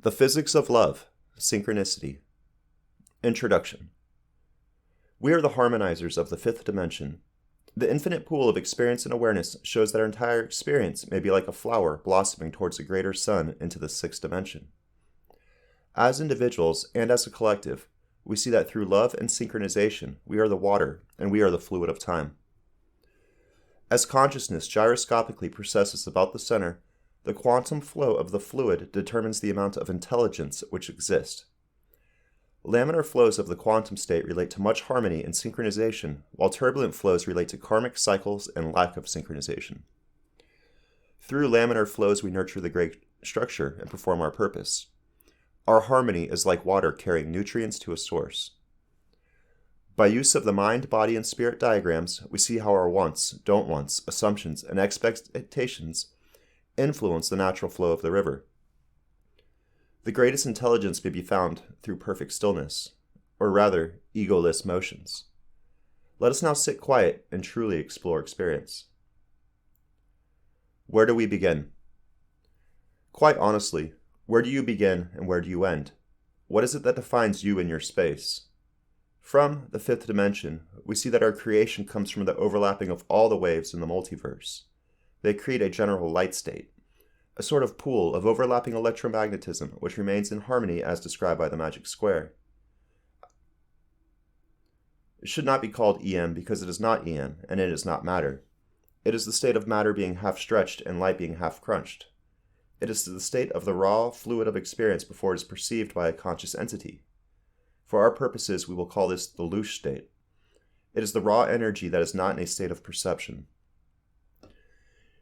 The Physics of Love, Synchronicity. Introduction. We are the harmonizers of the fifth dimension. The infinite pool of experience and awareness shows that our entire experience may be like a flower blossoming towards a greater sun into the sixth dimension. As individuals and as a collective, we see that through love and synchronization, we are the water and we are the fluid of time. As consciousness gyroscopically processes about the center, the quantum flow of the fluid determines the amount of intelligence which exists. Laminar flows of the quantum state relate to much harmony and synchronization, while turbulent flows relate to karmic cycles and lack of synchronization. Through laminar flows we nurture the great structure and perform our purpose. Our harmony is like water carrying nutrients to a source. By use of the mind, body, and spirit diagrams, we see how our wants, don't wants, assumptions, and expectations influence the natural flow of the river. The greatest intelligence may be found through perfect stillness, or rather, egoless motions. Let us now sit quiet and truly explore experience. Where do we begin? Quite honestly, where do you begin and where do you end? What is it that defines you in your space? From the fifth dimension, we see that our creation comes from the overlapping of all the waves in the multiverse. They create a general light state, a sort of pool of overlapping electromagnetism which remains in harmony as described by the magic square. It should not be called EM because it is not EM and it is not matter. It is the state of matter being half stretched and light being half crunched. It is the state of the raw fluid of experience before it is perceived by a conscious entity. For our purposes, we will call this the loose state. It is the raw energy that is not in a state of perception.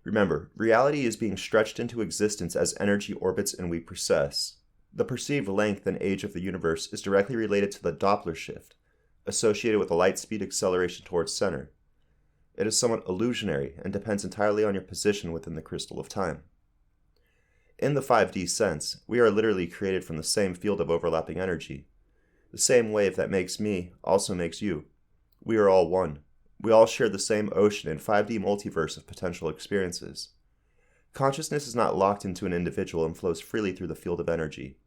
Remember, reality is being stretched into existence as energy orbits and we process. The perceived length and age of the universe is directly related to the Doppler shift, associated with the light speed acceleration towards center. It is somewhat illusionary and depends entirely on your position within the crystal of time. In the 5D sense, we are literally created from the same field of overlapping energy. The same wave that makes me also makes you. We are all one. We all share the same ocean and 5D multiverse of potential experiences. Consciousness is not locked into an individual and flows freely through the field of energy.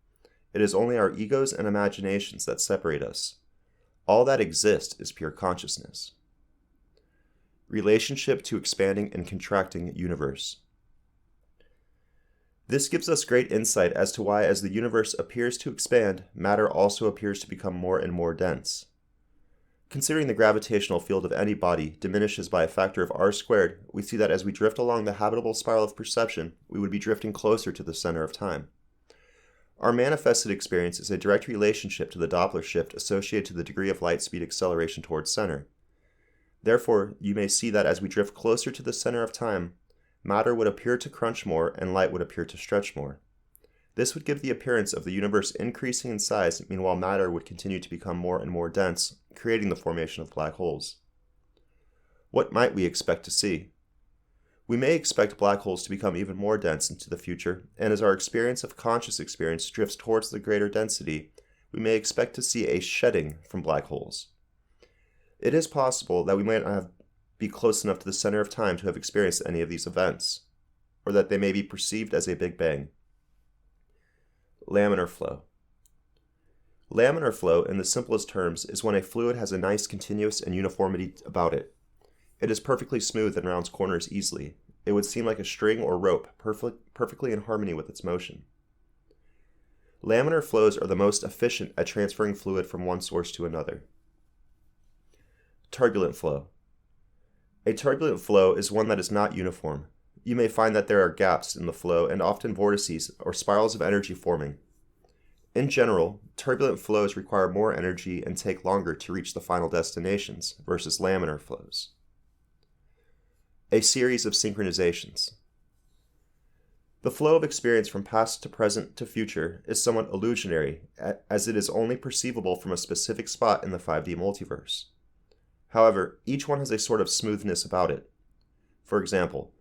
It is only our egos and imaginations that separate us. All that exists is pure consciousness. Relationship to expanding and contracting universe. This gives us great insight as to why, as the universe appears to expand, matter also appears to become more and more dense. Considering the gravitational field of any body diminishes by a factor of r squared, we see that as we drift along the habitable spiral of perception, we would be drifting closer to the center of time. Our manifested experience is a direct relationship to the Doppler shift associated to the degree of light speed acceleration towards center. Therefore, you may see that as we drift closer to the center of time, matter would appear to crunch more and light would appear to stretch more. This would give the appearance of the universe increasing in size, meanwhile matter would continue to become more and more dense, creating the formation of black holes. What might we expect to see? We may expect black holes to become even more dense into the future, and as our experience of conscious experience drifts towards the greater density, we may expect to see a shedding from black holes. It is possible that we might not be close enough to the center of time to have experienced any of these events, or that they may be perceived as a Big Bang. Laminar flow. Laminar flow, in the simplest terms, is when a fluid has a nice continuous and uniformity about it. It is perfectly smooth and rounds corners easily. It would seem like a string or rope, perfectly in harmony with its motion. Laminar flows are the most efficient at transferring fluid from one source to another. Turbulent flow. A turbulent flow is one that is not uniform. You may find that there are gaps in the flow and often vortices or spirals of energy forming. In general, turbulent flows require more energy and take longer to reach the final destinations versus laminar flows. A series of synchronizations. The flow of experience from past to present to future is somewhat illusionary, as it is only perceivable from a specific spot in the 5D multiverse. However, each one has a sort of smoothness about it. For example,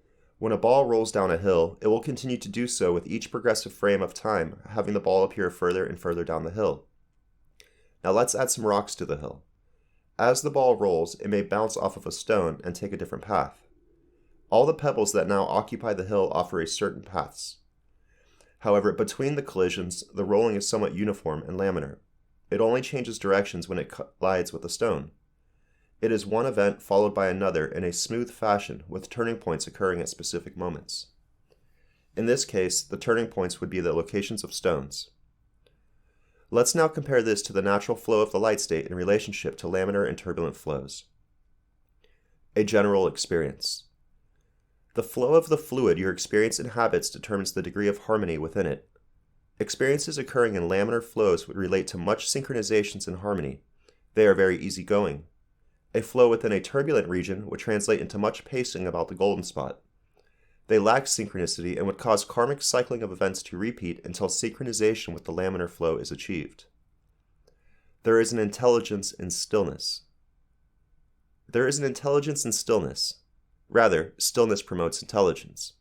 when a ball rolls down a hill, it will continue to do so with each progressive frame of time, having the ball appear further and further down the hill. Now let's add some rocks to the hill. As the ball rolls, it may bounce off of a stone and take a different path. All the pebbles that now occupy the hill offer a certain paths. However, between the collisions, the rolling is somewhat uniform and laminar. It only changes directions when it collides with a stone. It is one event followed by another in a smooth fashion, with turning points occurring at specific moments. In this case, the turning points would be the locations of stones. Let's now compare this to the natural flow of the light state in relationship to laminar and turbulent flows. A general experience. The flow of the fluid your experience inhabits determines the degree of harmony within it. Experiences occurring in laminar flows would relate to much synchronizations in harmony. They are very easygoing. A flow within a turbulent region would translate into much pacing about the golden spot. They lack synchronicity and would cause karmic cycling of events to repeat until synchronization with the laminar flow is achieved. There is an intelligence in stillness. There is an intelligence in stillness. Rather, stillness promotes intelligence.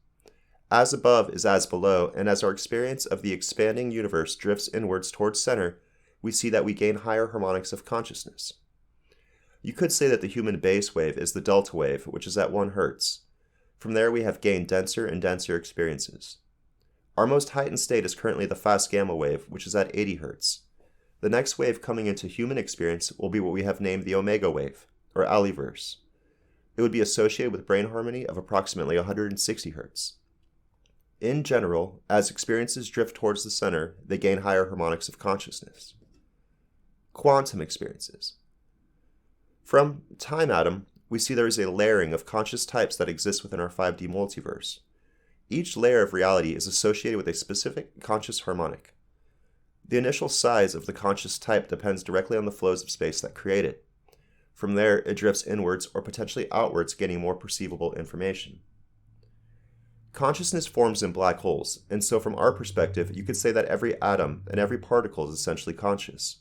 As above is as below, and as our experience of the expanding universe drifts inwards towards center, we see that we gain higher harmonics of consciousness. You could say that the human base wave is the delta wave, which is at 1 Hz. From there we have gained denser and denser experiences. Our most heightened state is currently the fast gamma wave, which is at 80 Hz. The next wave coming into human experience will be what we have named the omega wave, or aliverse. It would be associated with brain harmony of approximately 160 Hz. In general, as experiences drift towards the center, they gain higher harmonics of consciousness. Quantum experiences. From time atom, we see there is a layering of conscious types that exists within our 5D multiverse. Each layer of reality is associated with a specific conscious harmonic. The initial size of the conscious type depends directly on the flows of space that create it. From there, it drifts inwards or potentially outwards, gaining more perceivable information. Consciousness forms in black holes, and so from our perspective, you could say that every atom and every particle is essentially conscious.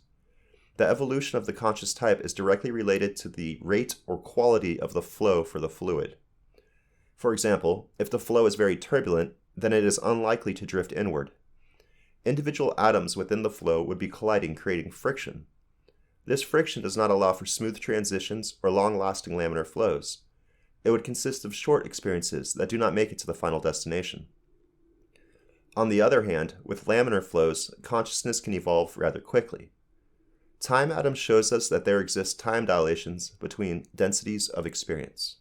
The evolution of the conscious type is directly related to the rate or quality of the flow for the fluid. For example, if the flow is very turbulent, then it is unlikely to drift inward. Individual atoms within the flow would be colliding, creating friction. This friction does not allow for smooth transitions or long-lasting laminar flows. It would consist of short experiences that do not make it to the final destination. On the other hand, with laminar flows, consciousness can evolve rather quickly. Time atom shows us that there exist time dilations between densities of experience.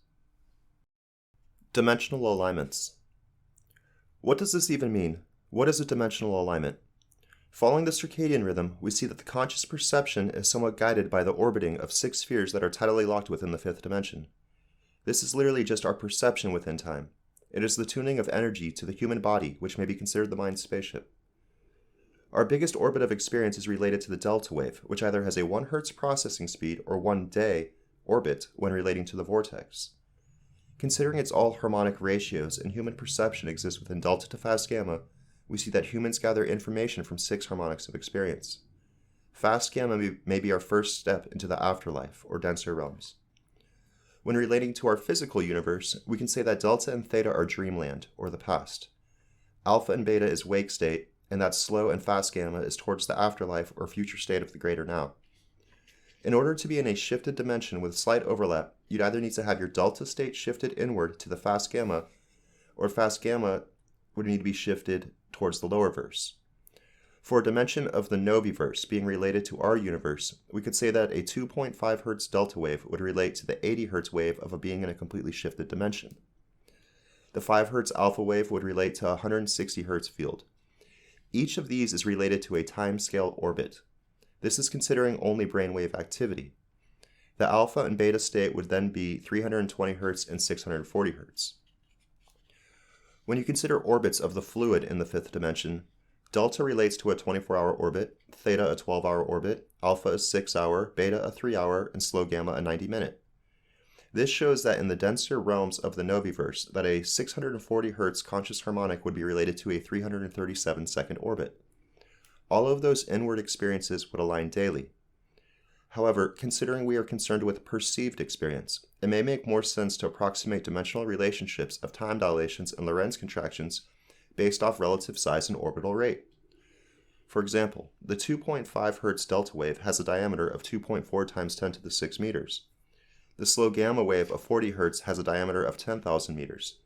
Dimensional alignments. What does this even mean? What is a dimensional alignment? Following the circadian rhythm, we see that the conscious perception is somewhat guided by the orbiting of 6 spheres that are tidally locked within the 5th dimension. This is literally just our perception within time. It is the tuning of energy to the human body, which may be considered the mind's spaceship. Our biggest orbit of experience is related to the delta wave, which either has a 1 Hz processing speed or 1 day orbit when relating to the vortex. Considering its all harmonic ratios and human perception exists within delta to fast gamma, we see that humans gather information from 6 harmonics of experience. Fast gamma may be our first step into the afterlife, or denser realms. When relating to our physical universe, we can say that delta and theta are dreamland, or the past. Alpha and beta is wake state, and that slow and fast gamma is towards the afterlife or future state of the greater now. In order to be in a shifted dimension with slight overlap, you'd either need to have your delta state shifted inward to the fast gamma, or fast gamma would need to be shifted towards the lower verse. For a dimension of the noviverse being related to our universe, we could say that a 2.5 Hz delta wave would relate to the 80 Hz wave of a being in a completely shifted dimension. The 5 Hz alpha wave would relate to a 160 Hz field. Each of these is related to a timescale orbit. This is considering only brainwave activity. The alpha and beta state would then be 320 Hz and 640 Hz. When you consider orbits of the fluid in the 5th dimension, delta relates to a 24-hour orbit, theta a 12-hour orbit, alpha a 6-hour, beta a 3-hour, and slow gamma a 90-minute. This shows that in the denser realms of the noviverse, that a 640 Hz conscious harmonic would be related to a 337-second orbit. All of those inward experiences would align daily. However, considering we are concerned with perceived experience, it may make more sense to approximate dimensional relationships of time dilations and Lorentz contractions based off relative size and orbital rate. For example, the 2.5 Hz delta wave has a diameter of 2.4 times 10 to the 6 meters. The slow gamma wave of 40 Hz has a diameter of 10,000 meters.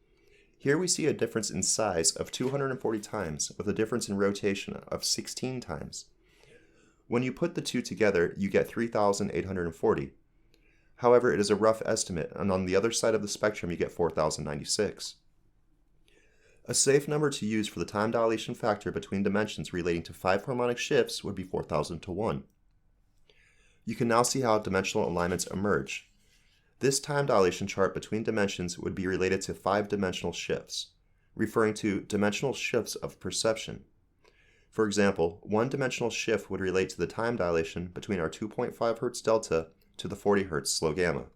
Here we see a difference in size of 240 times with a difference in rotation of 16 times. When you put the two together, you get 3,840. However, it is a rough estimate, and on the other side of the spectrum you get 4,096. A safe number to use for the time dilation factor between dimensions relating to 5 harmonic shifts would be 4,000 to 1. You can now see how dimensional alignments emerge. This time dilation chart between dimensions would be related to 5-dimensional shifts, referring to dimensional shifts of perception. For example, one dimensional shift would relate to the time dilation between our 2.5 Hz delta to the 40 Hz slow gamma.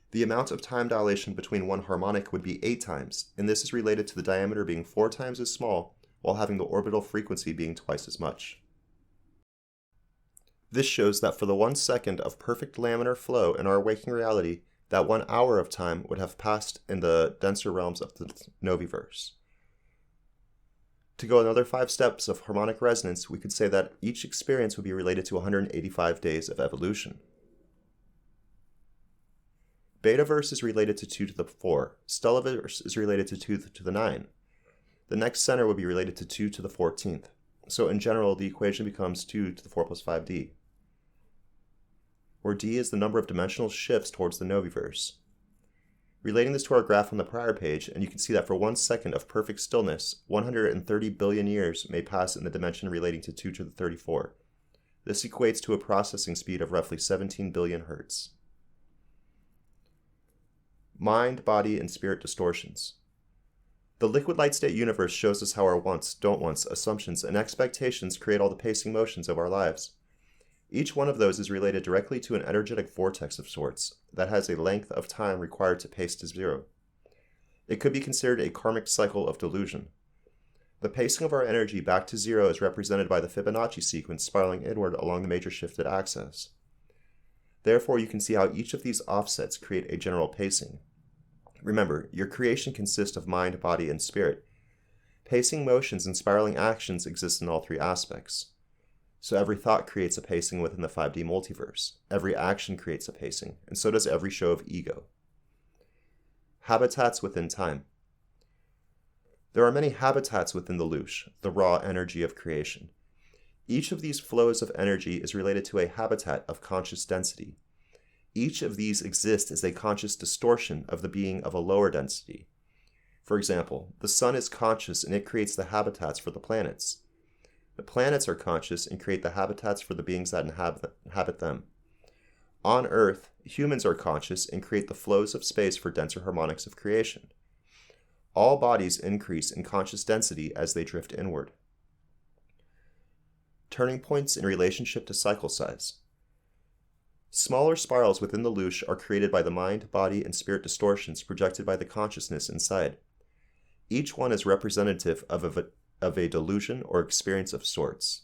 The amount of time dilation between one harmonic would be 8 times, and this is related to the diameter being 4 times as small while having the orbital frequency being twice as much. This shows that for the 1 second of perfect laminar flow in our waking reality, that 1 hour of time would have passed in the denser realms of the noviverse. To go another 5 steps of harmonic resonance, we could say that each experience would be related to 185 days of evolution. Betaverse is related to 2 to the 4. Stellaverse is related to 2 to the 9. The next center would be related to 2 to the 14th. So in general, the equation becomes 2 to the 4 plus 5d, where d is the number of dimensional shifts towards the noviverse. Relating this to our graph on the prior page, and you can see that for 1 second of perfect stillness, 130 billion years may pass in the dimension relating to 2 to the 34. This equates to a processing speed of roughly 17 billion Hz. Mind, body, and spirit distortions. The liquid light state universe shows us how our wants, don't wants, assumptions, and expectations create all the pacing motions of our lives. Each one of those is related directly to an energetic vortex of sorts that has a length of time required to pace to 0. It could be considered a karmic cycle of delusion. The pacing of our energy back to 0 is represented by the Fibonacci sequence spiraling inward along the major shifted axis. Therefore, you can see how each of these offsets create a general pacing. Remember, your creation consists of mind, body, and spirit. Pacing motions and spiraling actions exist in all 3 aspects. So every thought creates a pacing within the 5D multiverse. Every action creates a pacing, and so does every show of ego. Habitats within time. There are many habitats within the Lush, the raw energy of creation. Each of these flows of energy is related to a habitat of conscious density. Each of these exists as a conscious distortion of the being of a lower density. For example, the sun is conscious and it creates the habitats for the planets. The planets are conscious and create the habitats for the beings that inhabit them. On Earth, humans are conscious and create the flows of space for denser harmonics of creation. All bodies increase in conscious density as they drift inward. Turning points in relationship to cycle size. Smaller spirals within the Lush are created by the mind, body, and spirit distortions projected by the consciousness inside. Each one is representative of a delusion or experience of sorts,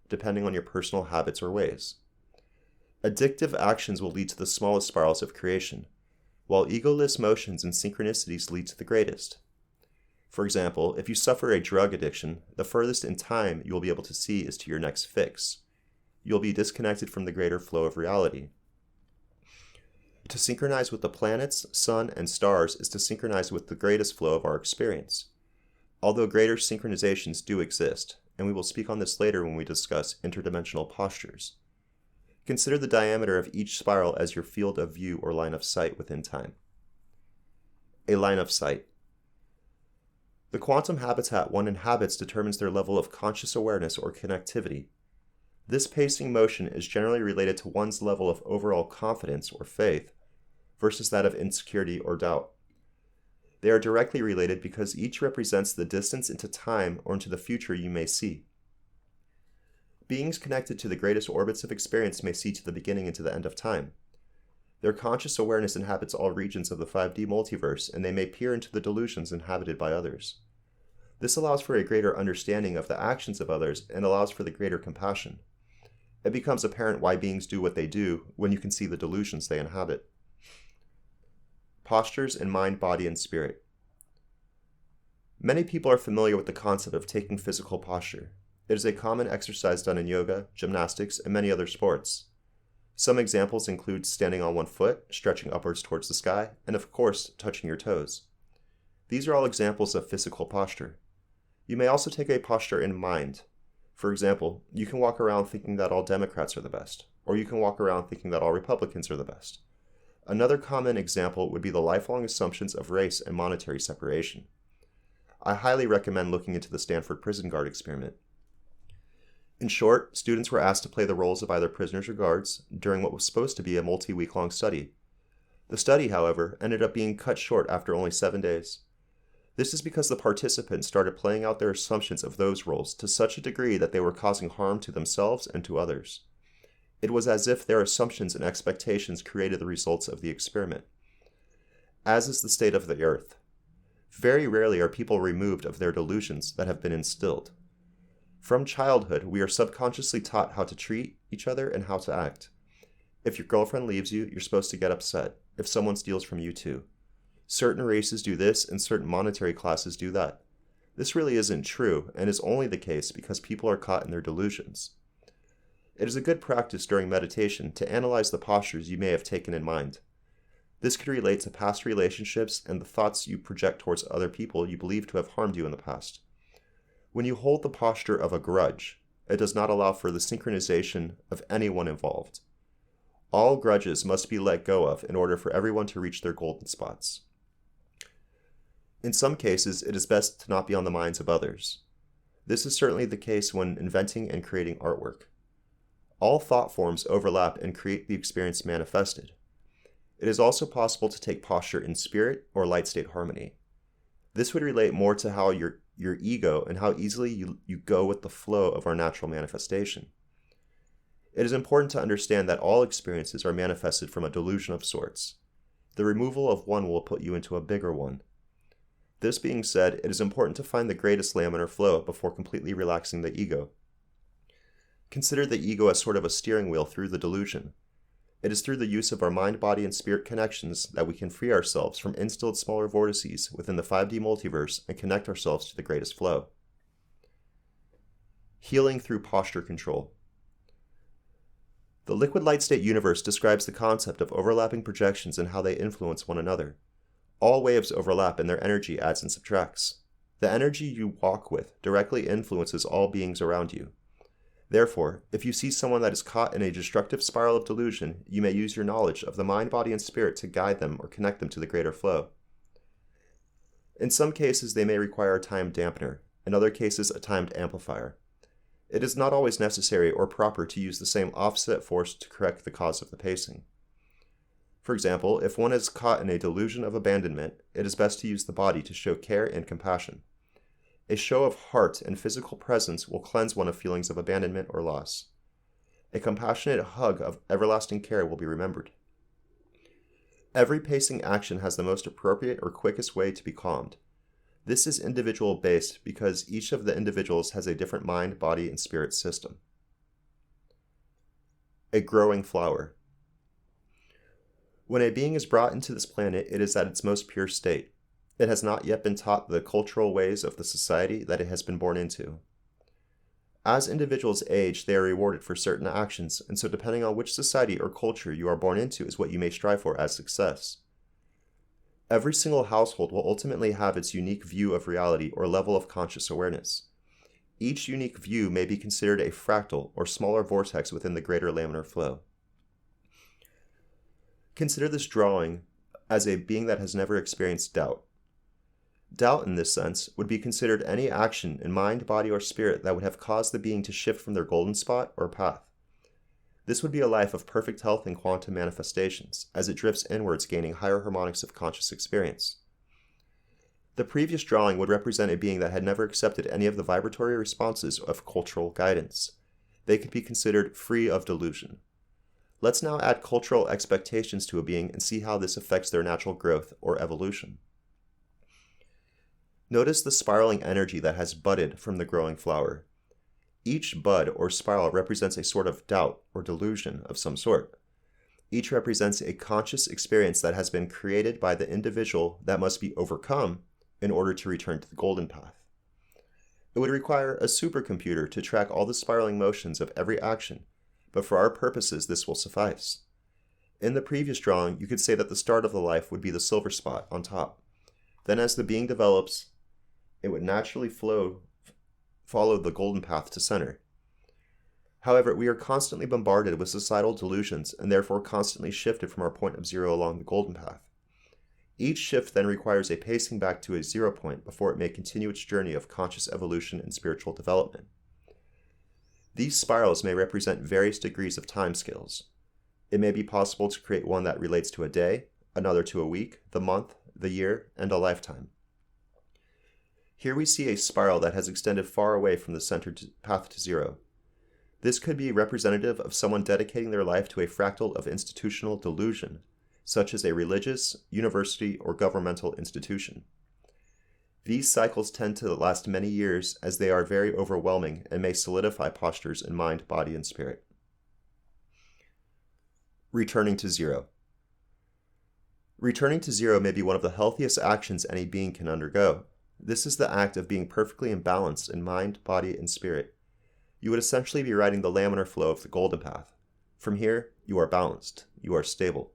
depending on your personal habits or ways. Addictive actions will lead to the smallest spirals of creation, while egoless motions and synchronicities lead to the greatest. For example, if you suffer a drug addiction, the furthest in time you will be able to see is to your next fix. You'll be disconnected from the greater flow of reality. To synchronize with the planets, sun, and stars is to synchronize with the greatest flow of our experience. Although greater synchronizations do exist, and we will speak on this later when we discuss interdimensional postures. Consider the diameter of each spiral as your field of view or line of sight within time. A line of sight. The quantum habitat one inhabits determines their level of conscious awareness or connectivity. This pacing motion is generally related to one's level of overall confidence or faith versus that of insecurity or doubt. They are directly related because each represents the distance into time or into the future you may see. Beings connected to the greatest orbits of experience may see to the beginning and to the end of time. Their conscious awareness inhabits all regions of the 5D multiverse, and they may peer into the delusions inhabited by others. This allows for a greater understanding of the actions of others and allows for the greater compassion. It becomes apparent why beings do what they do when you can see the delusions they inhabit. Postures in mind, body, and spirit. Many people are familiar with the concept of taking physical posture. It is a common exercise done in yoga, gymnastics, and many other sports. Some examples include standing on one foot, stretching upwards towards the sky, and of course, touching your toes. These are all examples of physical posture. You may also take a posture in mind. For example, you can walk around thinking that all Democrats are the best, or you can walk around thinking that all Republicans are the best. Another common example would be the lifelong assumptions of race and monetary separation. I highly recommend looking into the Stanford prison guard experiment. In short, students were asked to play the roles of either prisoners or guards during what was supposed to be a multi-week-long study. The study, however, ended up being cut short after only 7 days. This is because the participants started playing out their assumptions of those roles to such a degree that they were causing harm to themselves and to others. It was as if their assumptions and expectations created the results of the experiment. As is the state of the earth, very rarely are people removed of their delusions that have been instilled. From childhood, we are subconsciously taught how to treat each other and how to act. If your girlfriend leaves you, you're supposed to get upset. If someone steals from you too. Certain races do this and certain monetary classes do that. This really isn't true and is only the case because people are caught in their delusions. It is a good practice during meditation to analyze the postures you may have taken in mind. This could relate to past relationships and the thoughts you project towards other people you believe to have harmed you in the past. When you hold the posture of a grudge, it does not allow for the synchronization of anyone involved. All grudges must be let go of in order for everyone to reach their golden spots. In some cases, it is best to not be on the minds of others. This is certainly the case when inventing and creating artwork. All thought forms overlap and create the experience manifested. It is also possible to take posture in spirit or light state harmony. This would relate more to how your ego and how easily you go with the flow of our natural manifestation. It is important to understand that all experiences are manifested from a delusion of sorts. The removal of one will put you into a bigger one. This being said, it is important to find the greatest laminar flow before completely relaxing the ego. Consider the ego as sort of a steering wheel through the delusion. It is through the use of our mind, body, and spirit connections that we can free ourselves from instilled smaller vortices within the 5D multiverse and connect ourselves to the greatest flow. Healing through posture control. The liquid light state universe describes the concept of overlapping projections and how they influence one another. All waves overlap and their energy adds and subtracts. The energy you walk with directly influences all beings around you. Therefore, if you see someone that is caught in a destructive spiral of delusion, you may use your knowledge of the mind, body, and spirit to guide them or connect them to the greater flow. In some cases, they may require a timed dampener, in other cases, a timed amplifier. It is not always necessary or proper to use the same offset force to correct the cause of the pacing. For example, if one is caught in a delusion of abandonment, it is best to use the body to show care and compassion. A show of heart and physical presence will cleanse one of feelings of abandonment or loss. A compassionate hug of everlasting care will be remembered. Every pacing action has the most appropriate or quickest way to be calmed. This is individual based because each of the individuals has a different mind, body, and spirit system. A growing flower. When a being is brought into this planet, it is at its most pure state. It has not yet been taught the cultural ways of the society that it has been born into. As individuals age, they are rewarded for certain actions, and so depending on which society or culture you are born into is what you may strive for as success. Every single household will ultimately have its unique view of reality or level of conscious awareness. Each unique view may be considered a fractal or smaller vortex within the greater laminar flow. Consider this drawing as a being that has never experienced doubt. Doubt, in this sense, would be considered any action in mind, body, or spirit that would have caused the being to shift from their golden spot or path. This would be a life of perfect health and quantum manifestations, as it drifts inwards, gaining higher harmonics of conscious experience. The previous drawing would represent a being that had never accepted any of the vibratory responses of cultural guidance. They could be considered free of delusion. Let's now add cultural expectations to a being and see how this affects their natural growth or evolution. Notice the spiraling energy that has budded from the growing flower. Each bud or spiral represents a sort of doubt or delusion of some sort. Each represents a conscious experience that has been created by the individual that must be overcome in order to return to the golden path. It would require a supercomputer to track all the spiraling motions of every action, but for our purposes this will suffice. In the previous drawing, you could say that the start of the life would be the silver spot on top. Then as the being develops, it would naturally follow the golden path to center. However, we are constantly bombarded with societal delusions and therefore constantly shifted from our point of zero along the golden path. Each shift then requires a pacing back to a 0 point before it may continue its journey of conscious evolution and spiritual development. These spirals may represent various degrees of timescales. It may be possible to create one that relates to a day, another to a week, the month, the year, and a lifetime. Here we see a spiral that has extended far away from the centered path to zero. This could be representative of someone dedicating their life to a fractal of institutional delusion, such as a religious, university, or governmental institution. These cycles tend to last many years as they are very overwhelming and may solidify postures in mind, body, and spirit. Returning to zero. Returning to zero may be one of the healthiest actions any being can undergo. This is the act of being perfectly imbalanced in mind, body, and spirit. You would essentially be riding the laminar flow of the golden path. From here, you are balanced. You are stable.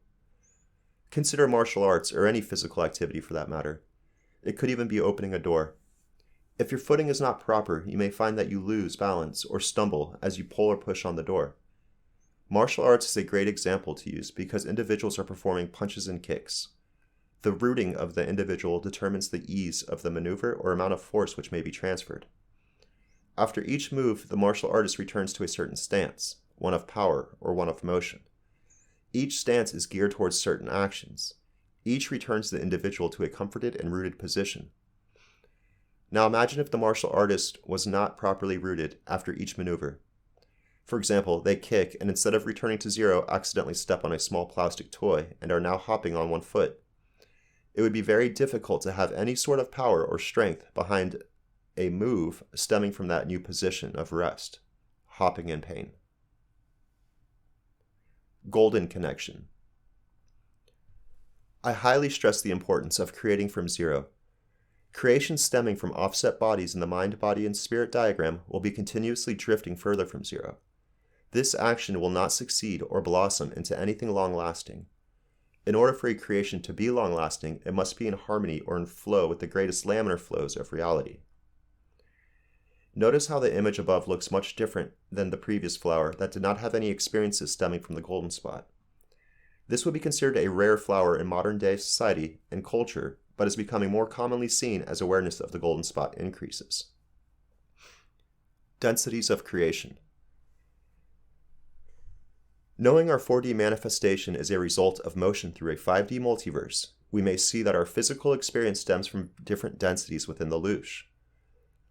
Consider martial arts or any physical activity for that matter. It could even be opening a door. If your footing is not proper, you may find that you lose balance or stumble as you pull or push on the door. Martial arts is a great example to use because individuals are performing punches and kicks. The rooting of the individual determines the ease of the maneuver or amount of force which may be transferred. After each move, the martial artist returns to a certain stance, one of power or one of motion. Each stance is geared towards certain actions. Each returns the individual to a comforted and rooted position. Now imagine if the martial artist was not properly rooted after each maneuver. For example, they kick and instead of returning to zero, accidentally step on a small plastic toy and are now hopping on one foot. It would be very difficult to have any sort of power or strength behind a move stemming from that new position of rest, hopping in pain. Golden connection. I highly stress the importance of creating from zero. Creation stemming from offset bodies in the mind, body, and spirit diagram will be continuously drifting further from zero. This action will not succeed or blossom into anything long-lasting. In order for a creation to be long-lasting, it must be in harmony or in flow with the greatest laminar flows of reality. Notice how the image above looks much different than the previous flower that did not have any experiences stemming from the golden spot. This would be considered a rare flower in modern-day society and culture, but is becoming more commonly seen as awareness of the golden spot increases. Densities of creation. Knowing our 4D manifestation is a result of motion through a 5D multiverse, we may see that our physical experience stems from different densities within the loosh.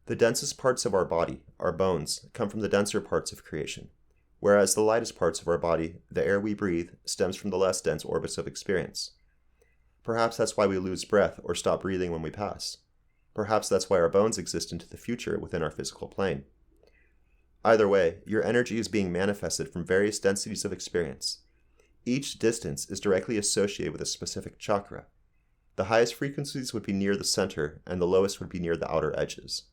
The densest parts of our body, our bones, come from the denser parts of creation, whereas the lightest parts of our body, the air we breathe, stems from the less dense orbits of experience. Perhaps that's why we lose breath or stop breathing when we pass. Perhaps that's why our bones exist into the future within our physical plane. Either way, your energy is being manifested from various densities of experience. Each distance is directly associated with a specific chakra. The highest frequencies would be near the center, and the lowest would be near the outer edges.